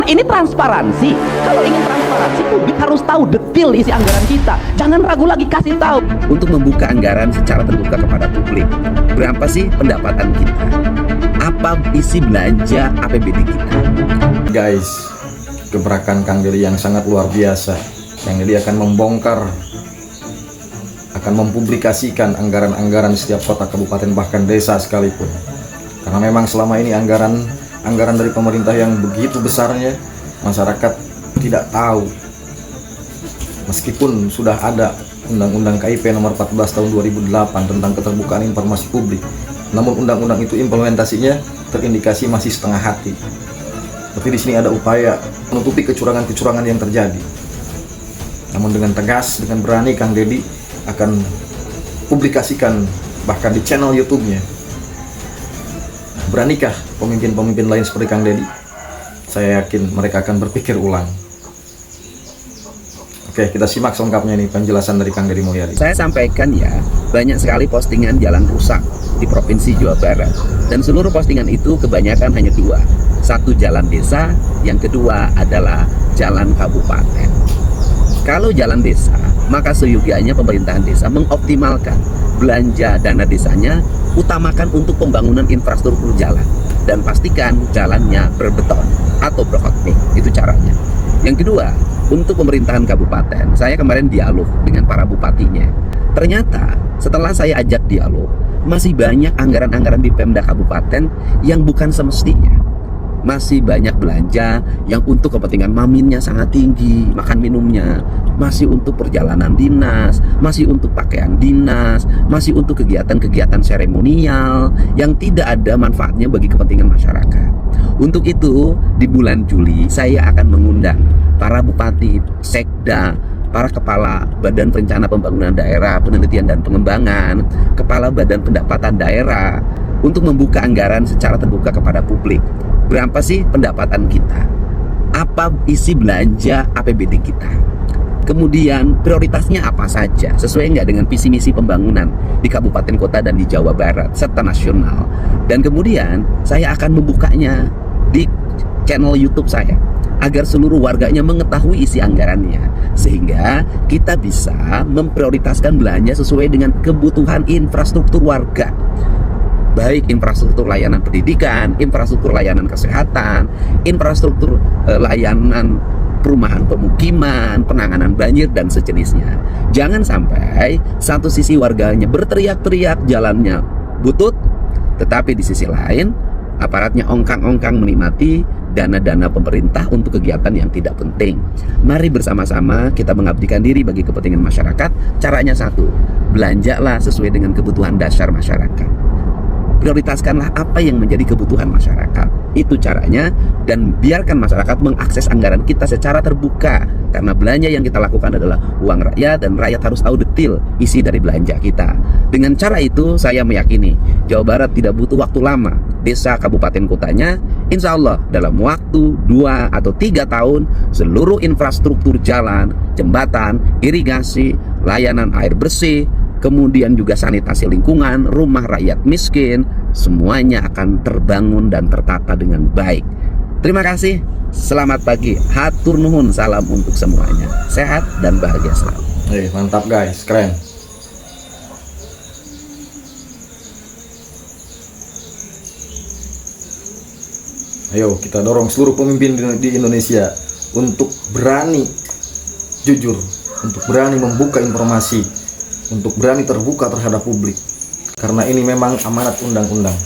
Ini transparansi. Kalau ingin transparansi, publik harus tahu detail isi anggaran kita. Jangan ragu lagi, kasih tahu. Untuk membuka anggaran secara terbuka kepada publik, berapa sih pendapatan kita? Apa isi belanja APBD kita? Guys, gebrakan Kang Deddy yang sangat luar biasa. Kang Deddy akan membongkar, akan mempublikasikan anggaran-anggaran setiap kota, kabupaten, bahkan desa sekalipun. Karena memang selama ini anggaran dari pemerintah yang begitu besarnya, masyarakat tidak tahu. Meskipun sudah ada Undang-Undang KIP nomor 14 tahun 2008 tentang keterbukaan informasi publik, namun undang-undang itu implementasinya terindikasi masih setengah hati. Tapi di sini ada upaya menutupi kecurangan-kecurangan yang terjadi. Namun dengan tegas, dengan berani, Kang Deddy akan publikasikan bahkan di channel YouTube-nya. Beranikah pemimpin-pemimpin lain seperti Kang Deddy? Saya yakin mereka akan berpikir ulang. Oke, kita simak selengkapnya nih penjelasan dari Kang Deddy Mulyadi. Saya sampaikan ya, banyak sekali postingan jalan rusak di Provinsi Jawa Barat. Dan seluruh postingan itu kebanyakan hanya dua. Satu jalan desa, yang kedua adalah jalan kabupaten. Kalau jalan desa, maka seyogianya pemerintahan desa mengoptimalkan belanja dana desanya, utamakan untuk pembangunan infrastruktur jalan. Dan pastikan jalannya berbeton atau berhot mix, itu caranya. Yang kedua, untuk pemerintahan kabupaten, saya kemarin dialog dengan para bupatinya. Ternyata setelah saya ajak dialog, masih banyak anggaran-anggaran di Pemda kabupaten yang bukan semestinya. Masih banyak belanja yang untuk kepentingan maminnya sangat tinggi, makan minumnya, masih untuk perjalanan dinas, masih untuk pakaian dinas, masih untuk kegiatan-kegiatan seremonial yang tidak ada manfaatnya bagi kepentingan masyarakat. Untuk itu, di bulan Juli saya akan mengundang para bupati, sekda, para kepala Badan Perencanaan Pembangunan Daerah, Penelitian dan Pengembangan, kepala Badan Pendapatan Daerah untuk membuka anggaran secara terbuka kepada publik. Berapa sih pendapatan kita? Apa isi belanja APBD kita? Kemudian prioritasnya apa saja? Sesuai nggak dengan visi misi pembangunan di kabupaten kota dan di Jawa Barat serta nasional? Dan kemudian saya akan membukanya di channel YouTube saya agar seluruh warganya mengetahui isi anggarannya, sehingga kita bisa memprioritaskan belanja sesuai dengan kebutuhan infrastruktur warga, baik infrastruktur layanan pendidikan, infrastruktur layanan kesehatan, infrastruktur layanan perumahan pemukiman, penanganan banjir dan sejenisnya. Jangan sampai satu sisi warganya berteriak-teriak jalannya butut, tetapi di sisi lain aparatnya ongkang-ongkang menikmati dana-dana pemerintah untuk kegiatan yang tidak penting. Mari bersama-sama kita mengabdikan diri bagi kepentingan masyarakat. Caranya satu, belanjalah sesuai dengan kebutuhan dasar masyarakat. Prioritaskanlah apa yang menjadi kebutuhan masyarakat. Itu caranya, dan biarkan masyarakat mengakses anggaran kita secara terbuka. Karena belanja yang kita lakukan adalah uang rakyat, dan rakyat harus tahu detail isi dari belanja kita. Dengan cara itu, saya meyakini Jawa Barat tidak butuh waktu lama. Desa, kabupaten, kotanya, insya Allah dalam waktu 2 atau 3 tahun, seluruh infrastruktur jalan, jembatan, irigasi, layanan air bersih, kemudian juga sanitasi lingkungan, rumah rakyat miskin, semuanya akan terbangun dan tertata dengan baik. Terima kasih, selamat pagi, hatur nuhun, salam untuk semuanya, sehat dan bahagia selalu. Mantap guys, keren. Ayo kita dorong seluruh pemimpin di Indonesia untuk berani jujur, untuk berani membuka informasi, untuk berani terbuka terhadap publik, karena ini memang amanat undang-undang.